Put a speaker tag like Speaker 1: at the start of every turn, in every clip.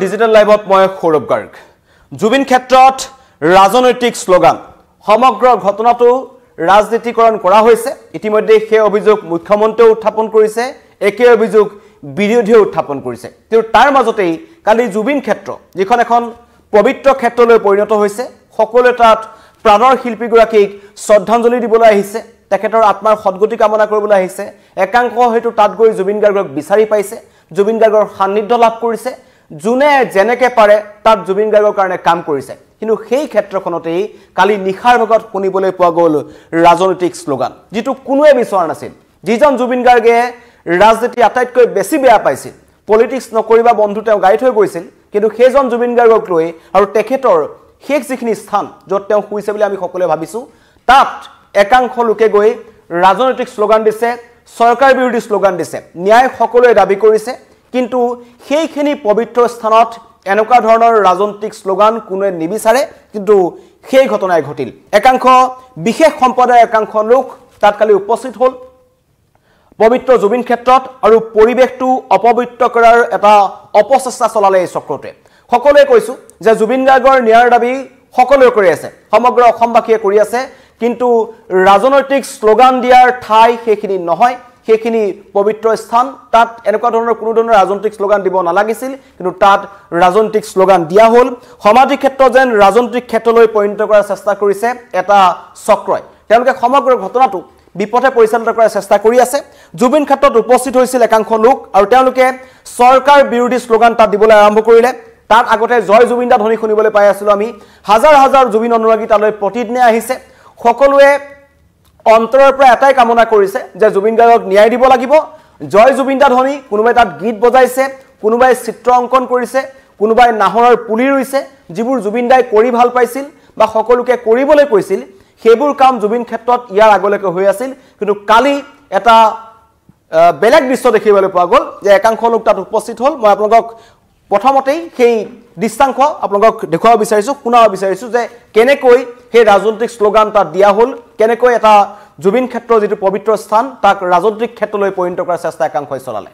Speaker 1: digital লাইভত মই সৌৰভ গাৰ্গ জুবিন ক্ষেত্ৰত ৰাজনৈতিক স্লোগান সমগ্ৰ ঘটনাটো ৰাজনীতিকৰণ কৰা হৈছে ইতিমধ্যে সেই অভিযোগ মুখ্যমন্ত্ৰীয়ে উত্থাপন কৰিছে একে অভিযোগ বিৰোধীয়ে উত্থাপন কৰিছে কিন্তু তাৰ মাজতেই কালি জুবিন ক্ষেত্ৰ যিখন এখন পবিত্ৰ ক্ষেত্ৰলৈ পৰিণত হৈছে সকলোৱে তাত প্ৰাণৰ শিল্পীগৰাকীক শ্ৰদ্ধাঞ্জলি দিবলৈ আহিছে তেখেতৰ আত্মাৰ সদ্গতি কামনা কৰিবলৈ আহিছে একাংশ হেতু তাত গৈ জুবিন গাৰ্গক বিচাৰি পাইছে জুবিন গাৰ্গৰ সান্নিধ্য লাভ কৰিছে জুনে জেনেকে পাৰে তাত জুবিন গাৰ্গৰ কাৰণে কাম কৰিছে কিন্তু সেই ক্ষেত্ৰখনতেই কালি নিখাৰ ভাগত শুনিবলৈ পোৱা গ'ল ৰাজনৈতিক স্লোগান যেটো কোনোৱে বিচৰা নাছিল যিজন জুবিন গাৰ্গে ৰাজনীতি আটাইতকৈ বেছি বেয়া পাইছিল পলিটিক্স নকৰিবা বন্ধু তেওঁ গাই থৈ গৈছিল কিন্তু সেইজন জুবিন গাৰ্গক লৈ আৰু তেখেতৰ শেষ যিখিনি স্থান য'ত তেওঁ শুইছে বুলি আমি সকলোৱে ভাবিছো তাত একাংশ লোকে গৈ ৰাজনৈতিক স্লোগান দিছে সৰকাৰ বিৰোধী স্লোগান দিছে ন্যায় সকলোৱে দাবী কৰিছে কিন্তু সেইখিনি পবিত্ৰ স্থানত এনেকুৱা ধৰণৰ ৰাজনৈতিক স্লোগান কোনে নিবিচাৰে কিন্তু সেই ঘটনাই ঘটিল একাংশ বিশেষ সম্প্ৰদায়ৰ একাংশ লোক তাত কালি উপস্থিত হ'ল পবিত্ৰ জুবিন ক্ষেত্ৰত আৰু পৰিবেশটো অপবিত্ৰ কৰাৰ এটা অপচেষ্টা চলালে এই চক্ৰতে সকলোৱে কৈছো যে জুবিন গাৰ্গৰ ন্যায়ৰ দাবী সকলোৱে কৰি আছে সমগ্ৰ অসমবাসীয়ে কৰি আছে কিন্তু ৰাজনৈতিক স্লোগান দিয়াৰ ঠাই সেইখিনি নহয় সেইখিনি পবিত্ৰ স্থান তাত এনেকুৱা ধৰণৰ কোনো ধৰণৰ ৰাজনৈতিক স্লোগান দিব নালাগিছিল কিন্তু তাত ৰাজনৈতিক স্লোগান দিয়া হ'ল সমাধি ক্ষেত্ৰ যেন ৰাজনৈতিক ক্ষেত্ৰলৈ পৰিণত কৰাৰ চেষ্টা কৰিছে এটা চক্ৰই তেওঁলোকে সমগ্ৰ ঘটনাটো বিপথে পৰিচালিত কৰাৰ চেষ্টা কৰি আছে জুবিন ক্ষেত্ৰত উপস্থিত হৈছিল একাংশ লোক আৰু তেওঁলোকে সৰকাৰ বিৰোধী স্লোগান তাত দিবলৈ আৰম্ভ কৰিলে তাত আগতে জয় জুবিন দা ধ্বনি শুনিবলৈ পাই আছিল আমি হাজাৰ হাজাৰ জুবিন অনুৰাগী তালৈ প্ৰতিদিনে আহিছে সকলোৱে অন্তৰৰ পৰা এটাই কামনা কৰিছে যে জুবিন গাৰ্গক ন্যায় দিব লাগিব জয় জুবিন দা ধ্বনি কোনোবাই তাত গীত বজাইছে কোনোবাই চিত্ৰ অংকন কৰিছে কোনোবাই নাহৰৰ পুলি ৰুইছে যিবোৰ জুবিন দাই কৰি ভাল পাইছিল বা সকলোকে কৰিবলৈ কৈছিল সেইবোৰ কাম জুবিন ক্ষেত্ৰত ইয়াৰ আগলৈকে হৈ আছিল কিন্তু কালি এটা বেলেগ দৃশ্য দেখিবলৈ পোৱা গ'ল যে একাংশ লোক তাত উপস্থিত হ'ল মই আপোনালোকক প্ৰথমতেই সেই দৃশ্যাংশ আপোনালোকক দেখুৱাব বিচাৰিছো শুনাব বিচাৰিছো যে কেনেকৈ সেই ৰাজনৈতিক স্লোগান তাত দিয়া হ'ল কেনেকৈ এটা জুবিন ক্ষেত্ৰ যেটো পবিত্ৰ স্থান তাক ৰাজনৈতিক ক্ষেত্ৰলৈ পৰিণত কৰাৰ চেষ্টা একাংশই চলালে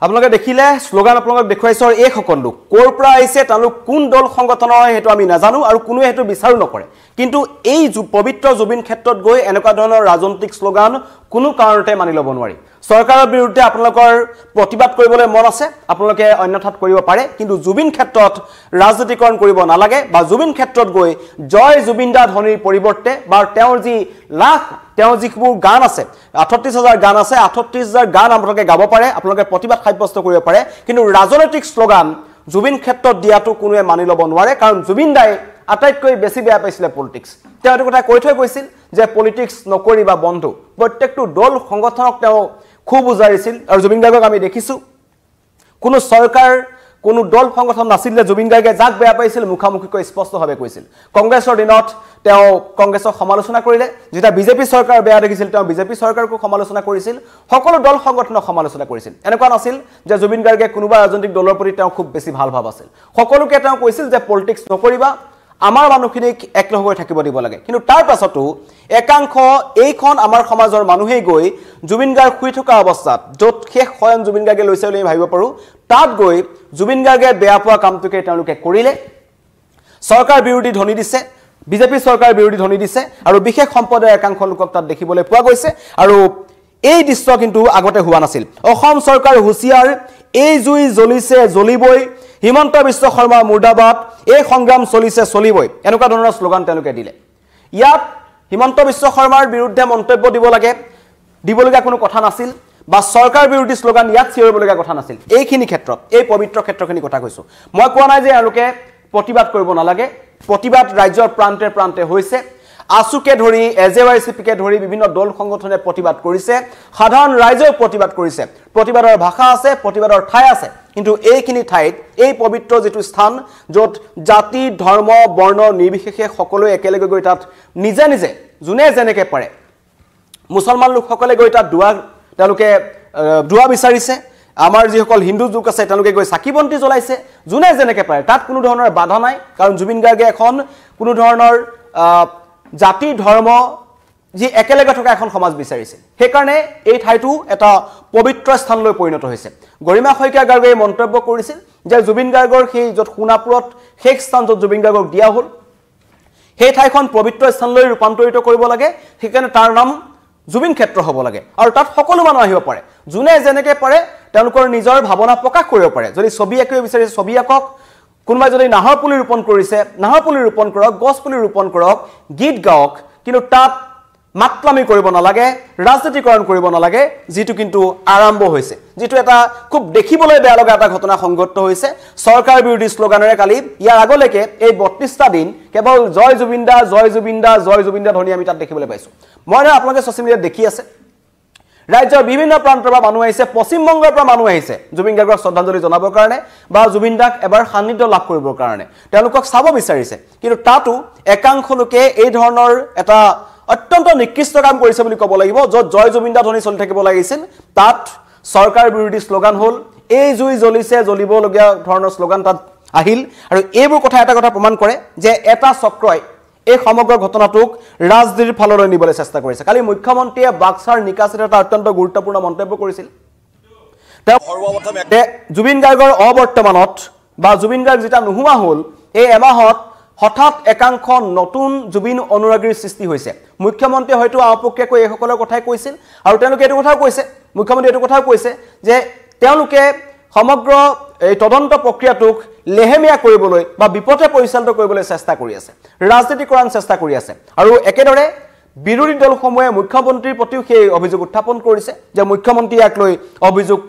Speaker 1: আপোনালোকে দেখিলে স্লোগান আপোনালোকক দেখুৱাইছৰ এই সকল লোক কোৰ পৰা আহিছে তেওঁলোক কোন দল সংগঠনৰ হয় হেতু আমি নাজানো আৰু কোনোৱে হেতু বিচাৰো নকৰে কিন্তু এই পবিত্ৰ জুবিন ক্ষেত্ৰত গৈ এনেকুৱা ধৰণৰ ৰাজনৈতিক স্লোগান কোনো কাৰণতে মানি ল'ব নোৱাৰি সৰকাৰৰ বিৰুদ্ধে আপোনালোকৰ প্ৰতিবাদ কৰিবলৈ মন আছে আপোনালোকে অন্যথাত কৰিব পাৰে কিন্তু জুবিন ক্ষেত্ৰত ৰাজনীতিকৰণ কৰিব নালাগে বা জুবিন ক্ষেত্ৰত গৈ জয় জুবিন দা ধ্বনিৰ পৰিৱৰ্তে বা তেওঁৰ যি লাখ তেওঁ যিবোৰ গান আছে 38000 গান আছে 38000 গান আপোনালোকে গাব পাৰে আপোনালোকে প্ৰতিবাদ সাব্যস্ত কৰিব পাৰে কিন্তু ৰাজনৈতিক স্লোগান জুবিন ক্ষেত্ৰত দিয়াটো কোনোৱে মানি ল'ব নোৱাৰে কাৰণ জুবিন দাই আটাইতকৈ বেছি বেয়া পাইছিল পলিটিক্স তেওঁ এটা কথা কৈ থৈ গৈছিল যে পলিটিক্স নকৰিবা বন্ধু প্ৰত্যেকটো দল সংগঠনক তেওঁ খুব উজাৰিছিল আৰু জুবিন গাৰ্গক আমি দেখিছো কোনো সৰকাৰ কোনো দল সংগঠন নাছিল যে জুবিন গাৰ্গে যাক বেয়া পাইছিল মুখামুখিকৈ স্পষ্টভাৱে কৈছিল কংগ্ৰেছৰ দিনত তেওঁ কংগ্ৰেছক সমালোচনা কৰিলে যেটা বিজেপি চৰকাৰ বেয়া দেখিছিল তেওঁ বিজেপি চৰকাৰকো সমালোচনা কৰিছিল সকলো দল সংগঠনক সমালোচনা কৰিছিল এনেকুৱা নাছিল যে জুবিন গাৰ্গে কোনোবা ৰাজনৈতিক দলৰ প্ৰতি তেওঁ খুব বেছি ভাল ভাব আছিল সকলোকে তেওঁ কৈছিল যে পলিটিক্স নকৰিবা আমাৰ মানুহখিনিক একলগ হৈ থাকিব দিব লাগে কিন্তু তাৰ পাছতো একাংশ এইখন আমাৰ সমাজৰ মানুহেই গৈ জুবিন গাৰ্গ শুই থকা অৱস্থাত য'ত শেষ শয়ন জুবিন গাৰ্গে লৈছে বুলি ভাবিব পাৰো তাত গৈ জুবিন গাৰ্গে বেয়া পোৱা কামটোকে তেওঁলোকে কৰিলে সৰকাৰ বিৰোধী ধ্বনি দিছে বিজেপি চৰকাৰ বিৰোধী ধ্বনি দিছে আৰু বিশেষ সম্প্ৰদায়ৰ একাংশ লোকক তাত দেখিবলৈ পোৱা গৈছে আৰু এই দৃশ্য কিন্তু আগতে হোৱা নাছিল অসম চৰকাৰ হুঁচিয়াৰ এই জুই জ্বলিছে জ্বলিবই হিমন্ত বিশ্ব শৰ্মা মুৰ্দাবাদ এই সংগ্ৰাম চলিছে চলিবই এনেকুৱা ধৰণৰ স্লোগান তেওঁলোকে দিলে ইয়াত হিমন্ত বিশ্ব শৰ্মাৰ বিৰুদ্ধে মন্তব্য দিব লাগে দিবলগা কোনো কথা নাছিল বা চৰকাৰ বিৰোধী শ্লোগান ইয়াত চিঞৰিবলগীয়া কথা নাছিল এইখিনি ক্ষেত্ৰত এই পবিত্ৰ ক্ষেত্ৰখিনি কথা কৈছো মই কোৱা নাই যে এওঁলোকে প্ৰতিবাদ কৰিব নালাগে প্ৰতিবাদ ৰাজ্যৰ প্ৰান্তে প্ৰান্তে হৈছে আসুকে ধৰি এজেৱাইচিপিকে ধৰি বিভিন্ন দল সংগঠনে প্ৰতিবাদ কৰিছে সাধাৰণ ৰাইজেও প্ৰতিবাদ কৰিছে প্ৰতিবাদৰ ভাষা আছে প্ৰতিবাদৰ ঠাই আছে কিন্তু এইখিনি ঠাইত এই পবিত্ৰ যেটো স্থান য'ত জাতি ধৰ্ম বৰ্ণ নিৰ্বিশেষে সকলোৱে একেলগে গৈ তাত নিজে নিজে জুনে যেনেকে পাৰে মুছলমান লোকসকলে গৈ তাত দুৱা বিচাৰিছে আমাৰ যিসকল হিন্দু লোক আছে তেওঁলোকে গৈ চাকিবন্তি জ্বলাইছে জুনে যেনেকে পাৰে তাত কোনো ধৰণৰ বাধা নাই কাৰণ জুবিন গাৰ্গে এখন কোনো ধৰণৰ জাতি ধৰ্ম যি একেলগে থকা এখন সমাজ বিচাৰিছে সেইকাৰণে এই ঠাইটো এটা পবিত্ৰ স্থানলৈ পৰিণত হৈছে গৰিমা শইকীয়া গাৰ্গে মন্তব্য কৰিছিল যে জুবিন গাৰ্গৰ সেই য'ত সোণাপুৰত শেষ স্থান য'ত জুবিন গাৰ্গক দিয়া হ'ল সেই ঠাইখন পবিত্ৰ স্থানলৈ ৰূপান্তৰিত কৰিব লাগে সেইকাৰণে তাৰ নাম জুবিন ক্ষেত্ৰ হ'ব লাগে আৰু তাত সকলো মানুহ আহিব পাৰে জুনে যেনেকে পাৰে তেওঁলোকৰ নিজৰ ভাৱনা প্ৰকাশ কৰিব পাৰে যদি ছবি আঁকিব বিচাৰিছে ছবি আঁকক কোনোবাই যদি নাহৰ পুলি ৰোপণ কৰিছে নাহৰ পুলি ৰোপণ কৰক গছ পুলি ৰোপণ কৰক গীত গাওক কিন্তু তাত মাতলামি কৰিব নালাগে ৰাজনীতিকৰণ কৰিব নালাগে যেটো কিন্তু আৰম্ভ হৈছে যেটো এটা খুব দেখিবলৈ বেয়া লগা এটা ঘটনা সংঘটিত হৈছে চৰকাৰ বিৰোধী শ্লোগানেৰে কালি ইয়াৰ আগলৈকে এই 32টা দিন কেৱল জয় জুবিনদা জয় জুবিনদা জয় জুবিনদা ধ্বনি আমি তাত দেখিবলৈ পাইছো মই আপোনালোকে ছ'চিয়েল মিডিয়াত দেখি আছে ৰাজ্যৰ বিভিন্ন প্ৰান্তৰ পৰা মানুহ আহিছে পশ্চিম বংগৰ পৰা মানুহ আহিছে জুবিন গাৰ্গক শ্ৰদ্ধাঞ্জলি জনাবৰ কাৰণে বা জুবিন দাক এবাৰ সান্নিধ্য লাভ কৰিবৰ কাৰণে তেওঁলোকক চাব বিচাৰিছে কিন্তু তাতো একাংশ লোকে এই ধৰণৰ এটা অত্যন্ত নিকৃষ্ট কাম কৰিছে বুলি ক'ব লাগিব য'ত জয় জুবিনদা ধ্বনি চলি থাকিব লাগিছিল তাত চৰকাৰ বিৰোধী শ্লোগান হ'ল এই জুই জ্বলিছে জ্বলিবলগীয়া ধৰণৰ শ্লোগান তাত আহিল আৰু এইবোৰ কথা এটা কথা প্ৰমাণ কৰে যে এটা চক্ৰই এই সমগ্ৰ ঘটনাটোক ৰাজনীতিৰ ফাললৈ নিবলৈ চেষ্টা কৰিছে কালি মুখ্যমন্ত্ৰীয়ে বাক্সাৰ নিকাছৰ এটা অত্যন্ত গুৰুত্বপূৰ্ণ মন্তব্য কৰিছিল তেওঁ জুবিন গাৰ্গৰ অবৰ্তমানত বা জুবিন গাৰ্গ যেটা নোহোৱা হ'ল এই এমাহত হঠাৎ একাংশ নতুন জুবিন অনুৰাগীৰ সৃষ্টি হৈছে মুখ্যমন্ত্ৰীয়ে হয়তো আপক্ৰিয়াকৈ এই সকলৰ কথাই কৈছিল আৰু তেওঁলোকে এইটো কথাও কৈছে মুখ্যমন্ত্ৰীয়ে এইটো কথাও কৈছে যে তেওঁলোকে সমগ্ৰ এই তদন্ত প্ৰক্ৰিয়াটোক লেহেমিয়া কৰিবলৈ বা বিপথে পৰিচালিত কৰিবলৈ চেষ্টা কৰি আছে ৰাজনীতিকৰণ চেষ্টা কৰি আছে আৰু একেদৰে বিৰোধী দলসমূহে মুখ্যমন্ত্ৰীৰ প্ৰতিও সেই অভিযোগ উত্থাপন কৰিছে যে মুখ্যমন্ত্ৰী ইয়াক লৈ অভিযোগ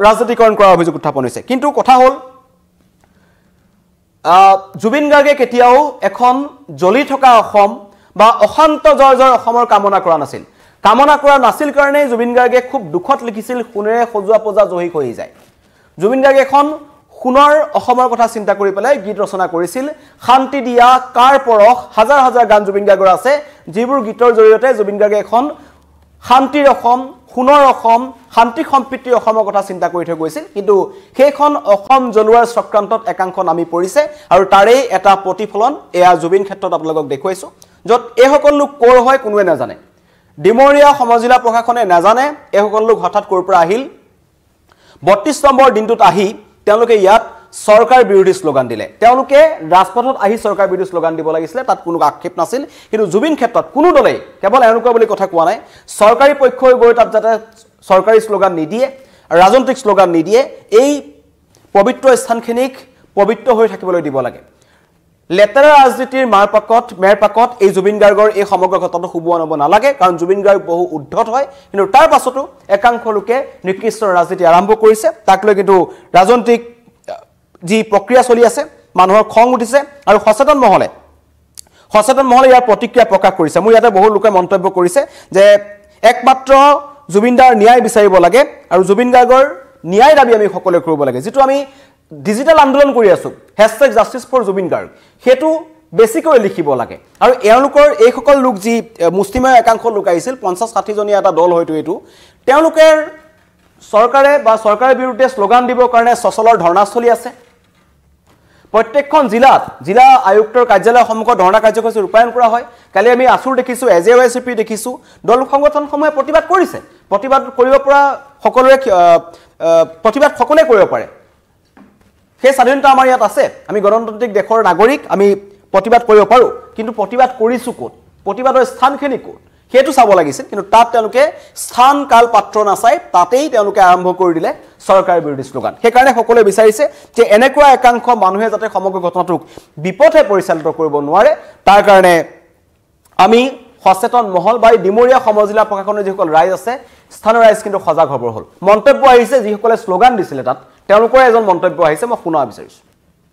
Speaker 1: ৰাজনীতিকৰণ কৰাৰ অভিযোগ উত্থাপন হৈছে কিন্তু কথা হ'ল জুবিন গাৰ্গে কেতিয়াও এখন জ্বলি থকা অসম বা অশান্ত জৰ্জৰ অসমৰ কামনা কৰা নাছিল কাৰণে জুবিন গাৰ্গে খুব দুখত লিখিছিল সোণেৰে সজোৱা পজা জহি হৈ যায় জুবিন গাৰ্গে এখন সোণৰ অসমৰ কথা চিন্তা কৰি পেলাই গীত ৰচনা কৰিছিল শান্তি দিয়া কাৰ পৰখ হাজাৰ হাজাৰ গান জুবিন গাৰ্গৰ আছে যিবোৰ গীতৰ জৰিয়তে জুবিন গাৰ্গে এখন শান্তিৰ অসম সোণৰ অসম শান্তি সম্প্ৰীতিৰ অসমৰ কথা চিন্তা কৰি থৈ গৈছিল কিন্তু সেইখন অসম জ্বলোৱাৰ চক্ৰান্তত একাংশ নামি পৰিছে আৰু তাৰেই এটা প্ৰতিফলন এয়া জুবিন ক্ষেত্ৰত আপোনালোকক দেখুৱাইছো য'ত এই সকল লোক কৰ হয় কোনোৱে নাজানে ডিমৰীয়া সমজিলা প্ৰশাসনে নাজানে এই সকল লোক হঠাৎ ক'ৰ পৰা আহিল 32 নম্বৰ দিনটোত আহি তেওঁলোকে ইয়াত চৰকাৰ বিৰোধী শ্লোগান দিলে তেওঁলোকে ৰাজপথত আহি চৰকাৰ বিৰোধী শ্লোগান দিব লাগিছিল তাত কোনো আক্ষেপ নাছিল কিন্তু জুবিন ক্ষেত্ৰত কোনো দলেই কেৱল এওঁলোকৰ বুলি কথা কোৱা নাই চৰকাৰী পক্ষই গৈ তাত যাতে চৰকাৰী শ্লোগান নিদিয়ে ৰাজনৈতিক শ্লোগান নিদিয়ে এই পবিত্ৰ স্থানখিনিক পবিত্ৰ হৈ থাকিবলৈ দিব লাগে লেতেৰা ৰাজনীতিৰ মেৰপাকত এই জুবিন গাৰ্গৰ এই সমগ্ৰ ঘটনাটো শুবোৱা নব নালাগে কাৰণ জুবিন গাৰ্গ বহু উদ্ধত হয় কিন্তু তাৰ পাছতো একাংশ লোকে নিকৃষ্ট ৰাজনীতি আৰম্ভ কৰিছে তাক লৈ কিন্তু ৰাজনৈতিক যি প্ৰক্ৰিয়া চলি আছে মানুহৰ খং উঠিছে আৰু সচেতন মহলে ইয়াৰ প্ৰতিক্ৰিয়া প্ৰকাশ কৰিছে মোৰ ইয়াতে বহু লোকে মন্তব্য কৰিছে যে একমাত্ৰ জুবিনদাৰ ন্যায় বিচাৰিব লাগে আৰু জুবিন গাৰ্গৰ ন্যায় দাবী আমি সকলোৱে কৰিব লাগে যেটো আমি ডিজিটেল আন্দোলন কৰি আছো #justice4jubingarg হেতু বেছিকৈ লিখিব লাগে আৰু এওঁলোকৰ এই সকল লোক যি মুষ্টিমেয় একাংশ লোক আহিছিল 50-60 জনীয়া এটা দল হয়তো এটো তেওঁলোকে চৰকাৰে বা চৰকাৰৰ বিৰুদ্ধে শ্লোগান দিবৰ কাৰণে সচলৰ ধৰ্ণাস্থলী আছে প্ৰত্যেকখন জিলা আয়ুক্তৰ কাৰ্যালয় সন্মুখত ধৰ্ণা কাৰ্যসূচী ৰূপায়ণ কৰা হয় কালি আমি আসুৰ দেখিছো এজেৱাইচিপি দেখিছো দল সংগঠনসমূহে প্ৰতিবাদ কৰিছে প্ৰতিবাদ কৰিব পৰা সকলোৰে প্ৰতিবাদ সকলোৱে কৰিব পাৰে সেই স্বাধীনতা আমাৰ ইয়াত আছে আমি গণতান্ত্ৰিক দেশৰ নাগৰিক আমি প্ৰতিবাদ কৰিব পাৰো কিন্তু প্ৰতিবাদ কৰিছো ক'ত প্ৰতিবাদৰ স্থানখিনি ক'ত হেতু চাব লাগিছিল কিন্তু তাত তেওঁলোকে স্থান কাল পাত্ৰ নাচাই তাতেই তেওঁলোকে আৰম্ভ কৰি দিলে চৰকাৰ বিৰোধী শ্লোগান সেইকাৰণে সকলোৱে বিচাৰিছে যে এনেকুৱা একাংশ মানুহে যাতে সমগ্ৰ ঘটনাটোক বিপথে পৰিচালিত কৰিব নোৱাৰে তাৰ কাৰণে আমি সচেতন মহল বা ডিমৰীয়া সমজিলা প্ৰশাসনৰ যিসকল ৰাইজ আছে স্থানীয় ৰাইজ কিন্তু সজাগ হ'ব হ'ল মন্তব্য আহিছে যিসকলে শ্লোগান দিছিলে তাত তেওঁলোকৰ এজন মন্তব্য আহিছে মই শুনা বিচাৰিছোঁ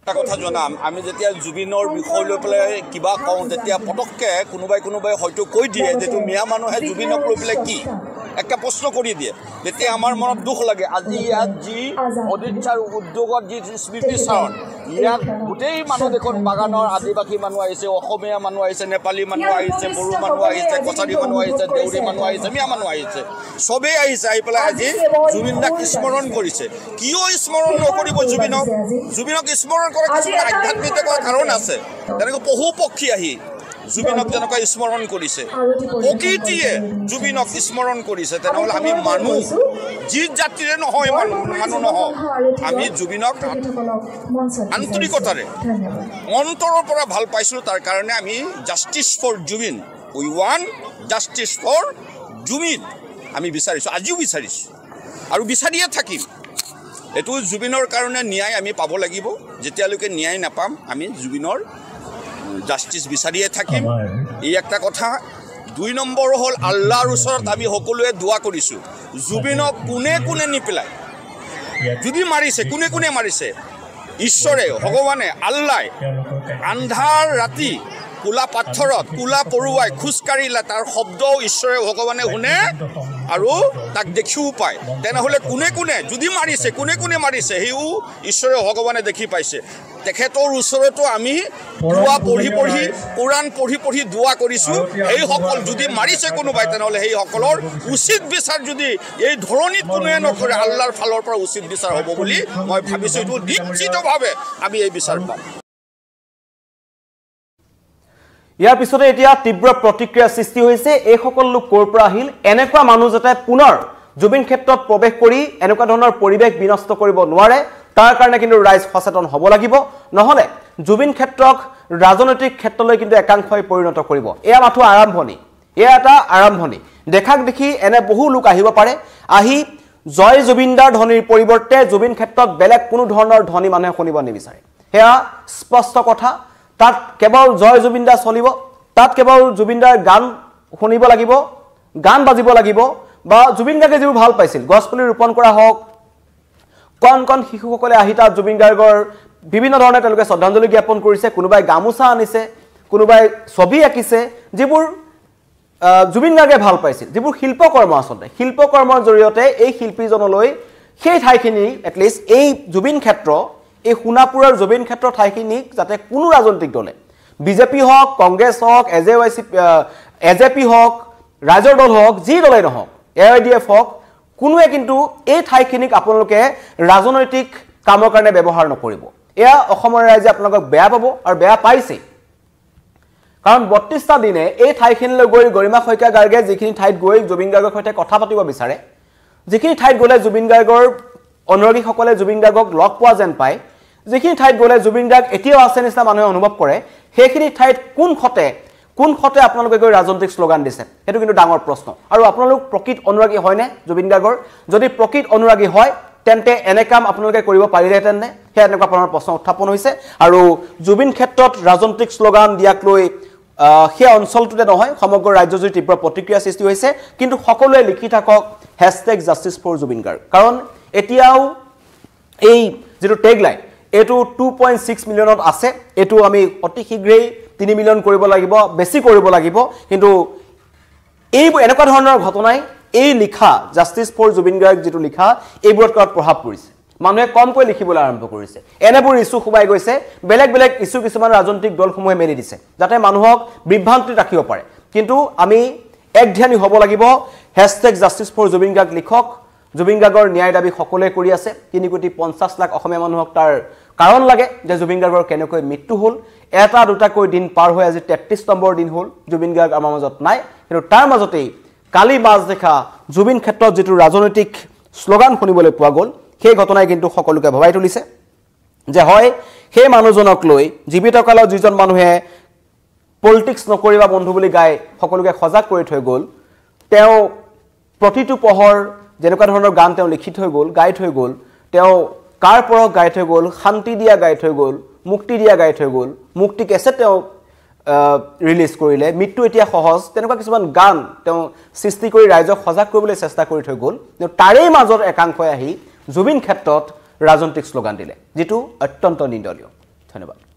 Speaker 2: এটা কথা জনাম আমি যেতিয়া জুবিনৰ বিষয় লৈ পেলাই কিবা কওঁ তেতিয়া পটককৈ কোনোবাই হয়তো কৈ দিয়ে যে মিয়া মানুহে জুবিনক লৈ পেলাই কি একটা প্ৰশ্ন কৰি দিয়ে তেতিয়া আমাৰ মনত দুখ লাগে আজি ইয়াত যি অদিচ্ছাৰ উদ্যোগত যি স্মৃতিচাৰণ ইয়াত গোটেই মানুহ দেখোন বাগানৰ আদিবাসী মানুহ আহিছে অসমীয়া মানুহ আহিছে নেপালী মানুহ আহিছে বড়ো মানুহ আহিছে কছাৰী মানুহ আহিছে দেউৰী মানুহ আহিছে মিয়া মানুহ আহিছে চবেই আহিছে আহি পেলাই আজি জুবিন দাক স্মৰণ কৰিছে কিয় স্মৰণ নকৰিব জুবিনক স্মৰণ কৰা কিছুমান আধ্যাত্মিক কাৰণ আছে তেনেকৈ পশু পক্ষী আহি জুবিনক যেনেকৈ স্মৰণ কৰিছে প্ৰকৃতিয়ে জুবিনক স্মৰণ কৰিছে তেনেহ'লে আমি মানুহ যি জাতিৰে নহয় মানুহ নহওঁ আমি জুবিনক আন্তৰিকতাৰে অন্তৰৰ পৰা ভাল পাইছিলোঁ তাৰ কাৰণে আমি justice for Zubeen we want justice for Zubeen আমি বিচাৰিছোঁ আজিও বিচাৰিছোঁ আৰু বিচাৰিয়ে থাকিম এইটো জুবিনৰ কাৰণে ন্যায় আমি পাব লাগিব যেতিয়ালৈকে ন্যায় নাপাম আমি জুবিনৰ জাষ্টিছ বিচাৰিয়ে থাকিম এই একটা কথা 2 নম্বৰ হ'ল আল্লাহৰ ওচৰত আমি সকলোৱে দোৱা কৰিছোঁ জুবিনক কোনে নিপেলাই যদি মাৰিছে কোনে মাৰিছে ঈশ্বৰে ভগৱানে আল্লাহ আন্ধাৰ ৰাতি কোলা পাথৰত কোলা পৰুৱাই খোজকাঢ়িলে তাৰ শব্দও ঈশ্বৰে ভগৱানে শুনে আৰু তাক দেখিও পায় তেনেহ'লে কোনে যদি মাৰিছে কোনে মাৰিছে সেইও ঈশ্বৰে ভগৱানে দেখি পাইছে তেখেতৰ ওচৰতো আমি দোৱা পঢ়ি কোৰাণ পঢ়ি দোৱা কৰিছোঁ সেইসকল যদি মাৰিছে কোনোবাই তেনেহ'লে সেইসকলৰ উচিত বিচাৰ যদি এই ধৰণিত কোনোৱে নকৰে আল্লাহৰ ফালৰ পৰা উচিত বিচাৰ হ'ব বুলি মই ভাবিছোঁ এইটো নিশ্চিতভাৱে আমি এই বিচাৰ পাম
Speaker 1: ইয়াৰ পিছতে এতিয়া তীব্ৰ প্ৰতিক্ৰিয়া সৃষ্টি হৈছে এই সকল লোক ক'ৰ পৰা আহিল এনেকুৱা মানুহ যাতে পুনৰ জুবিন ক্ষেত্ৰত প্ৰৱেশ কৰি এনেকুৱা ধৰণৰ পৰিৱেশ বিনষ্ট কৰিব নোৱাৰে তাৰ কাৰণে কিন্তু ৰাইজ সচেতন হ'ব লাগিব নহলে জুবিন ক্ষেত্ৰক ৰাজনৈতিক ক্ষেত্ৰলৈ কিন্তু একাংশই পৰিণত কৰিব এয়া মাথো আৰম্ভণি এয়া এটা আৰম্ভণি দেখাক দেখি এনে বহু লোক আহিব পাৰে আহি জয় জুবিনদাৰ ধ্বনিৰ পৰিৱৰ্তে জুবিন ক্ষেত্ৰত বেলেগ কোনো ধৰণৰ ধ্বনি মানুহে শুনিব নিবিচাৰে হেয়া স্পষ্ট কথা তাত কেৱল জয় জুবিনদা চলিব তাত কেৱল জুবিনদাৰ গান শুনিব লাগিব গান বাজিব লাগিব বা জুবিন গাৰ্গে যিবোৰ ভাল পাইছিল গছপুলি ৰোপণ কৰা হওক কণ শিশুসকলে আহি তাত জুবিন গাৰ্গৰ বিভিন্ন ধৰণে তেওঁলোকে শ্ৰদ্ধাঞ্জলি জ্ঞাপন কৰিছে কোনোবাই গামোচা আনিছে কোনোবাই ছবি আঁকিছে যিবোৰ জুবিন গাৰ্গে ভাল পাইছিল যিবোৰ শিল্পকৰ্ম আচলতে শিল্পকৰ্মৰ জৰিয়তে এই শিল্পীজনলৈ সেই ঠাইখিনি এটলিষ্ট এই জুবিন ক্ষেত্ৰ এই সোণাপুৰৰ জুবিন ক্ষেত্ৰ ঠাইখিনিক যাতে কোনো ৰাজনৈতিক দলে বিজেপি হওক কংগ্ৰেছ হওক এজেপি হওক ৰাইজৰ দল হওক যি দলেই নহওক এআইডিএফ হওক কোনোৱে কিন্তু এই ঠাইখিনিক আপোনালোকে ৰাজনৈতিক কামৰ কাৰণে ব্যৱহাৰ নকৰিব এয়া অসমৰ ৰাইজে আপোনালোকক বেয়া পাব আৰু বেয়া পাইছে কাৰণ ৩২টা দিনে এই ঠাইখিনিলৈ গৈ গৰিমা শইকীয়া গাৰ্গে যিখিনি ঠাইত গৈ জুবিন গাৰ্গৰ সৈতে কথা পাতিব বিচাৰে যিখিনি ঠাইত গ'লে জুবিন গাৰ্গৰ অনুৰাগীসকলে জুবিন গাৰ্গক লগ পোৱা যেন পায় যিখিনি ঠাইত গ'লে জুবিন গাৰ্গ এতিয়াও আছে নিচিনা মানুহে অনুভৱ কৰে সেইখিনি ঠাইত কোন খতে আপোনালোকে গৈ ৰাজনৈতিক শ্লোগান দিছে সেইটো কিন্তু ডাঙৰ প্ৰশ্ন আৰু আপোনালোক প্ৰকৃত অনুৰাগী হয়নে জুবিন গাৰ্গৰ যদি প্ৰকৃত অনুৰাগী হয় তেন্তে এনে কাম আপোনালোকে কৰিব পাৰিলেহেঁতেন নে সেই এনেকুৱা ধৰণৰ প্ৰশ্ন উত্থাপন হৈছে আৰু জুবিন ক্ষেত্ৰত ৰাজনৈতিক শ্লোগান দিয়াক লৈ সেই অঞ্চলটোতে নহয় সমগ্ৰ ৰাজ্যজুৰি তীব্ৰ প্ৰতিক্ৰিয়া সৃষ্টি হৈছে কিন্তু সকলোৱে লিখি থাকক #JusticeForJubin Garg কাৰণ এতিয়াও এই যেটো টেগলাইন এটো 2.6 মিলিয়নত আছে এটো আমি অতি শীঘ্ৰেই 3 মিলিয়ন কৰিব লাগিব বেছি কৰিব লাগিব কিন্তু এই এনেকুৱা ধৰণৰ ঘটনাই এই লিখা #JusticeForJubin Garg যেটো লিখা এইবোৰত কৰাত প্ৰভাৱ পৰিছে মানুহে কমকৈ লিখিবলৈ আৰম্ভ কৰিছে এনেবোৰ ইস্যু খুবাই গৈছে বেলেগ ইস্যু কিছুমান ৰাজনৈতিক দলসমূহে মেলি দিছে যাতে মানুহক বিভ্ৰান্তি ৰাখিব পাৰে কিন্তু আমি একধ্যানী হ'ব লাগিব #JusticeForJubin Garg লিখক জুবিন গাৰ্গৰ ন্যায় দাবী সকলোৱে কৰি আছে 3,50,00,000 অসমীয়া মানুহক তাৰ কাৰণ লাগে যে জুবিন গাৰ্গৰ কেনেকৈ মৃত্যু হ'ল এটা দুটাকৈ দিন পাৰ হৈ আজি 33 নম্বৰ দিন হ'ল জুবিন গাৰ্গ আমাৰ মাজত নাই কিন্তু তাৰ মাজতেই কালি মাজ দেখা জুবিন ক্ষেত্ৰত যেটো ৰাজনৈতিক শ্লোগান শুনিবলৈ পোৱা গ'ল সেই ঘটনাই কিন্তু সকলোকে ভবাই তুলিছে যে হয় সেই মানুহজনক লৈ জীৱিত কালত যিজন মানুহে পলিটিক্স নকৰিবা বন্ধু বুলি গাই সকলোকে সজাগ কৰি থৈ গ'ল তেওঁ প্ৰতিটো পহৰ যেনেকুৱা ধৰণৰ গান তেওঁ লিখি থৈ গ'ল গাই থৈ গ'ল তেওঁ কাৰ পৰক গাই থৈ গ'ল শান্তি দিয়া গাই থৈ গ'ল মুক্তি দিয়া গাই থৈ গ'ল মুক্তি কেছে তেওঁ ৰিলিজ কৰিলে মৃত্যু এতিয়া সহজ তেনেকুৱা কিছুমান গান তেওঁ সৃষ্টি কৰি ৰাইজক সজাগ কৰিবলৈ চেষ্টা কৰি থৈ গ'ল কিন্তু তাৰেই মাজৰ একাংশই আহি জুবিন ক্ষেত্ৰত ৰাজনৈতিক শ্লোগান দিলে যিটো অত্যন্ত নিন্দনীয় ধন্যবাদ